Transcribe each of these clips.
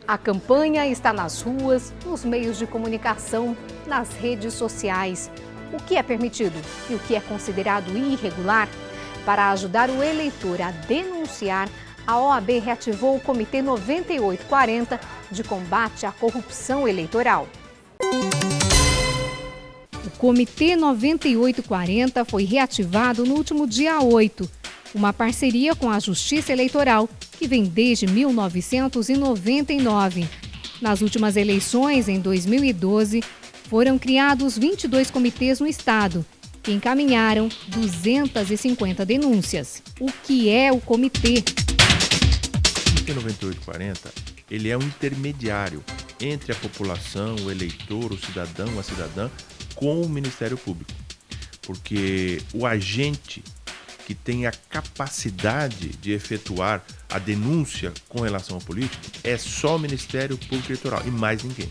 A campanha está nas ruas, nos meios de comunicação, nas redes sociais. O que é permitido e o que é considerado irregular? Para ajudar o eleitor a denunciar, a OAB reativou o Comitê 9840 de combate à corrupção eleitoral. O Comitê 9840 foi reativado no último dia 8, uma parceria com a Justiça Eleitoral, que vem desde 1999. Nas últimas eleições, em 2012, foram criados 22 comitês no estado, que encaminharam 250 denúncias. O que é o comitê? O Comitê 9840, ele é um intermediário entre a população, o eleitor, o cidadão, a cidadã, com o Ministério Público. Porque o agente que tem a capacidade de efetuar a denúncia com relação ao político é só o Ministério Público Eleitoral e mais ninguém.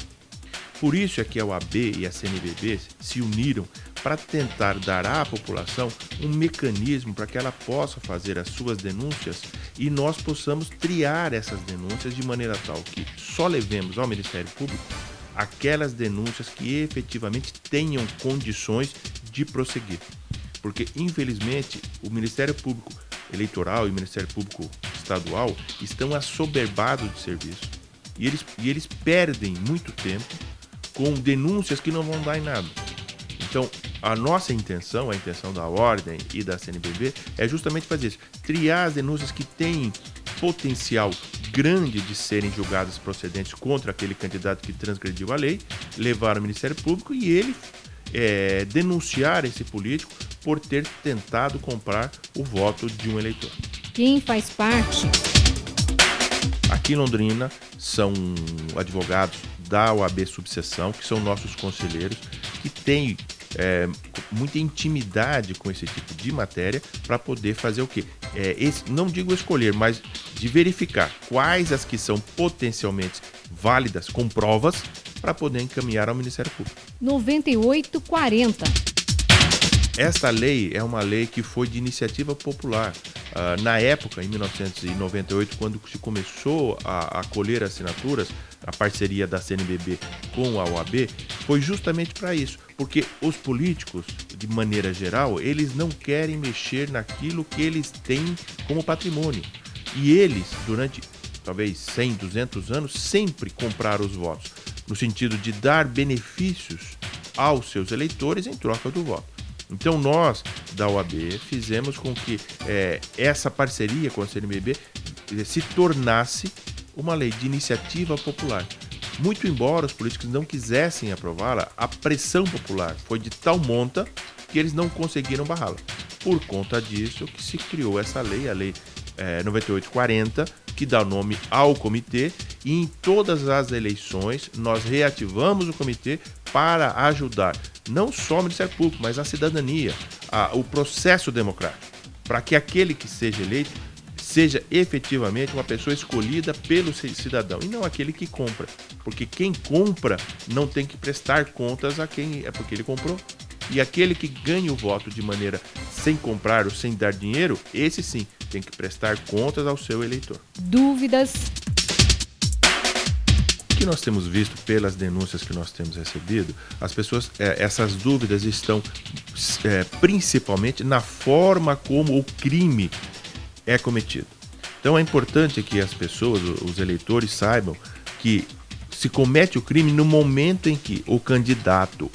Por isso é que a OAB e a CNBB se uniram para tentar dar à população um mecanismo para que ela possa fazer as suas denúncias e nós possamos triar essas denúncias de maneira tal que só levemos ao Ministério Público aquelas denúncias que efetivamente tenham condições de prosseguir. Porque, infelizmente, o Ministério Público Eleitoral e o Ministério Público Estadual estão assoberbados de serviço. E eles perdem muito tempo com denúncias que não vão dar em nada. Então, a nossa intenção, a intenção da Ordem e da CNBB, é justamente fazer isso. Triar as denúncias que têm potencial grande de serem julgadas procedentes contra aquele candidato que transgrediu a lei, levar ao Ministério Público e ele denunciar esse político por ter tentado comprar o voto de um eleitor. Quem faz parte? Aqui em Londrina são advogados da OAB Subseção, que são nossos conselheiros, que têm muita intimidade com esse tipo de matéria para poder fazer o quê? Não digo escolher, mas de verificar quais as que são potencialmente válidas com provas para poder encaminhar ao Ministério Público. 9840. Esta lei é uma lei que foi de iniciativa popular. Na época, em 1998, quando se começou a colher assinaturas, a parceria da CNBB com a OAB, foi justamente para isso. Porque os políticos, de maneira geral, eles não querem mexer naquilo que eles têm como patrimônio. E eles, durante talvez 100, 200 anos, sempre compraram os votos, no sentido de dar benefícios aos seus eleitores em troca do voto. Então nós, da OAB, fizemos com que essa parceria com a CNBB se tornasse uma lei de iniciativa popular. Muito embora os políticos não quisessem aprová-la, a pressão popular foi de tal monta que eles não conseguiram barrá-la. Por conta disso que se criou essa lei, a Lei 9840, que dá nome ao comitê, e em todas as eleições nós reativamos o comitê para ajudar não só o Ministério Público, mas a cidadania, o processo democrático, para que aquele que seja eleito seja efetivamente uma pessoa escolhida pelo cidadão e não aquele que compra, porque quem compra não tem que prestar contas a quem é porque ele comprou. E aquele que ganha o voto de maneira sem comprar ou sem dar dinheiro, esse sim tem que prestar contas ao seu eleitor. Dúvidas? O que nós temos visto pelas denúncias que nós temos recebido, as pessoas, essas dúvidas estão principalmente na forma como o crime é cometido. Então é importante que as pessoas, os eleitores, saibam que se comete o crime no momento em que o candidato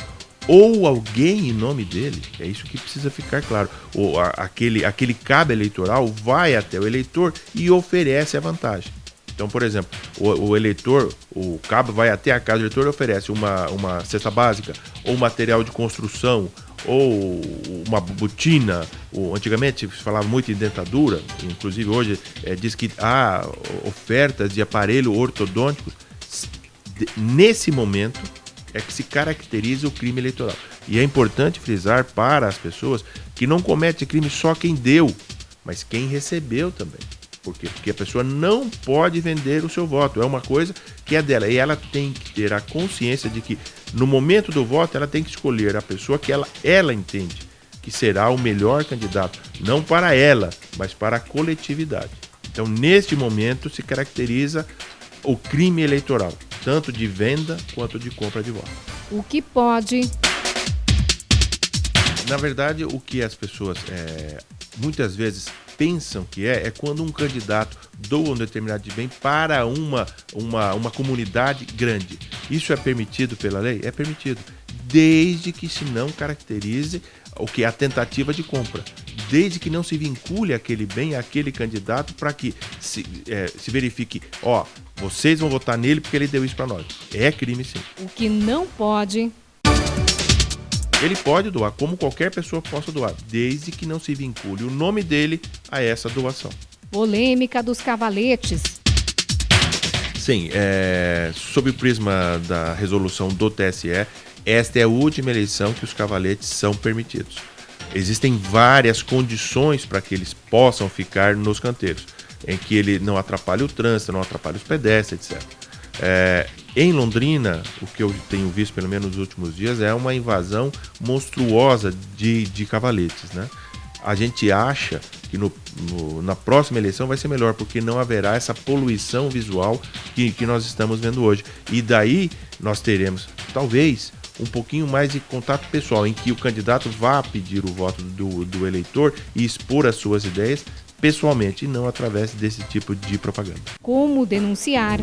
ou alguém em nome dele, é isso que precisa ficar claro, ou aquele cabo eleitoral vai até o eleitor e oferece a vantagem. Então, por exemplo, o eleitor, o cabo vai até a casa do eleitor e oferece uma cesta básica, ou material de construção, ou uma botina, ou antigamente se falava muito em dentadura, inclusive hoje diz que há ofertas de aparelho ortodôntico. Nesse momento é que se caracteriza o crime eleitoral. E é importante frisar para as pessoas que não comete crime só quem deu, mas quem recebeu também. Por quê? Porque a pessoa não pode vender o seu voto, é uma coisa que é dela. E ela tem que ter a consciência de que no momento do voto ela tem que escolher a pessoa que ela entende que será o melhor candidato, não para ela, mas para a coletividade. Então, neste momento, se caracteriza o crime eleitoral, tanto de venda quanto de compra de voto. O que pode? Na verdade, o que as pessoas muitas vezes pensam que é quando um candidato doa um determinado bem para uma comunidade grande. Isso é permitido pela lei? É permitido, desde que se não caracterize o que é a tentativa de compra, desde que não se vincule aquele bem àquele candidato para que se verifique, vocês vão votar nele porque ele deu isso para nós. É crime, sim. O que não pode? Ele pode doar, como qualquer pessoa possa doar, desde que não se vincule o nome dele a essa doação. Polêmica dos cavaletes. Sim, sob o prisma da resolução do TSE, esta é a última eleição que os cavaletes são permitidos. Existem várias condições para que eles possam ficar nos canteiros, em que ele não atrapalhe o trânsito, não atrapalhe os pedestres, etc. Em Londrina, o que eu tenho visto pelo menos nos últimos dias é uma invasão monstruosa de cavaletes, né? A gente acha que na próxima eleição vai ser melhor, porque não haverá essa poluição visual que nós estamos vendo hoje. E daí nós teremos, talvez, um pouquinho mais de contato pessoal, em que o candidato vá pedir o voto do eleitor e expor as suas ideias pessoalmente, e não através desse tipo de propaganda. Como denunciar?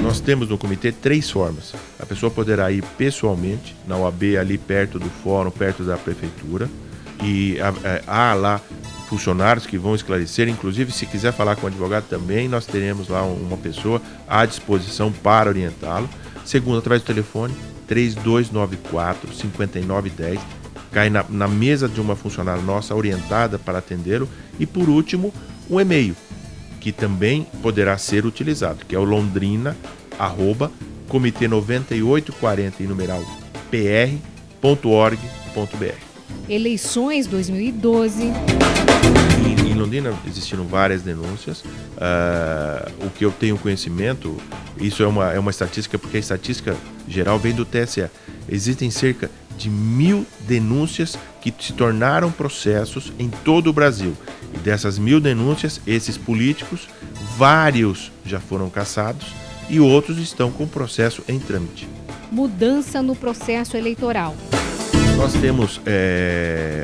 Nós temos no comitê 3 formas. A pessoa poderá ir pessoalmente na OAB, ali perto do fórum, perto da prefeitura, e há lá funcionários que vão esclarecer. Inclusive, se quiser falar com o advogado também, nós teremos lá uma pessoa à disposição para orientá-lo. Segundo, através do telefone 3294-5910, cai na mesa de uma funcionária nossa orientada para atendê-lo. E por último, um e-mail, que também poderá ser utilizado, que é o londrina@comitê9840 e numeral pr.org.br. Eleições 2012. Em Londrina existiram várias denúncias. O que eu tenho conhecimento, isso é uma estatística, porque a estatística geral vem do TSE. Existem cerca de 1.000 denúncias que se tornaram processos em todo o Brasil. E dessas 1.000 denúncias, esses políticos, vários já foram cassados e outros estão com o processo em trâmite. Mudança no processo eleitoral. Nós temos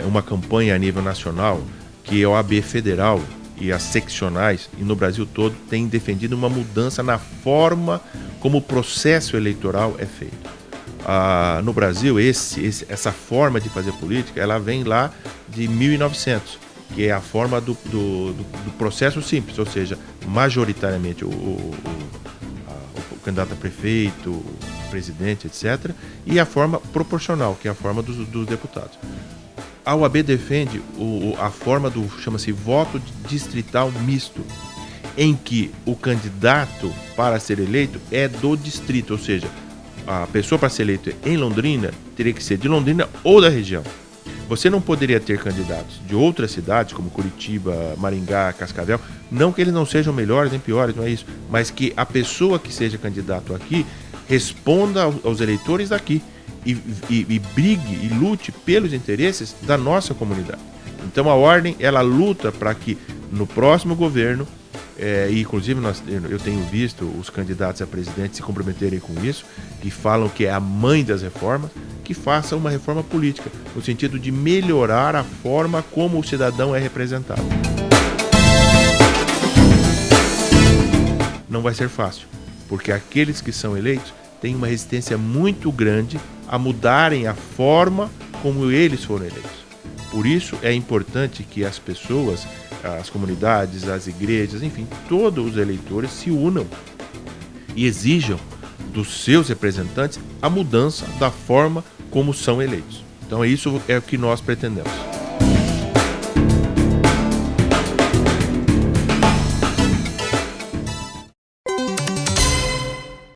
uma campanha a nível nacional, que é a OAB Federal e as seccionais, e no Brasil todo, tem defendido uma mudança na forma como o processo eleitoral é feito. No Brasil, essa forma de fazer política, ela vem lá de 1900, que é a forma do processo simples, ou seja, majoritariamente o candidato a prefeito, presidente, etc., e a forma proporcional, que é a forma dos deputados. A OAB defende a forma chama-se voto distrital misto, em que o candidato para ser eleito é do distrito, ou seja, a pessoa para ser eleita em Londrina teria que ser de Londrina ou da região. Você não poderia ter candidatos de outras cidades, como Curitiba, Maringá, Cascavel, não que eles não sejam melhores nem piores, não é isso, mas que a pessoa que seja candidato aqui responda aos eleitores daqui e brigue e lute pelos interesses da nossa comunidade. Então a ordem, ela luta para que no próximo governo, e inclusive eu tenho visto os candidatos a presidente se comprometerem com isso, que falam que é a mãe das reformas, que faça uma reforma política, no sentido de melhorar a forma como o cidadão é representado. Não vai ser fácil, porque aqueles que são eleitos têm uma resistência muito grande a mudarem a forma como eles foram eleitos. Por isso é importante que as pessoas, as comunidades, as igrejas, enfim, todos os eleitores se unam e exijam dos seus representantes a mudança da forma como são eleitos. Então isso é o que nós pretendemos.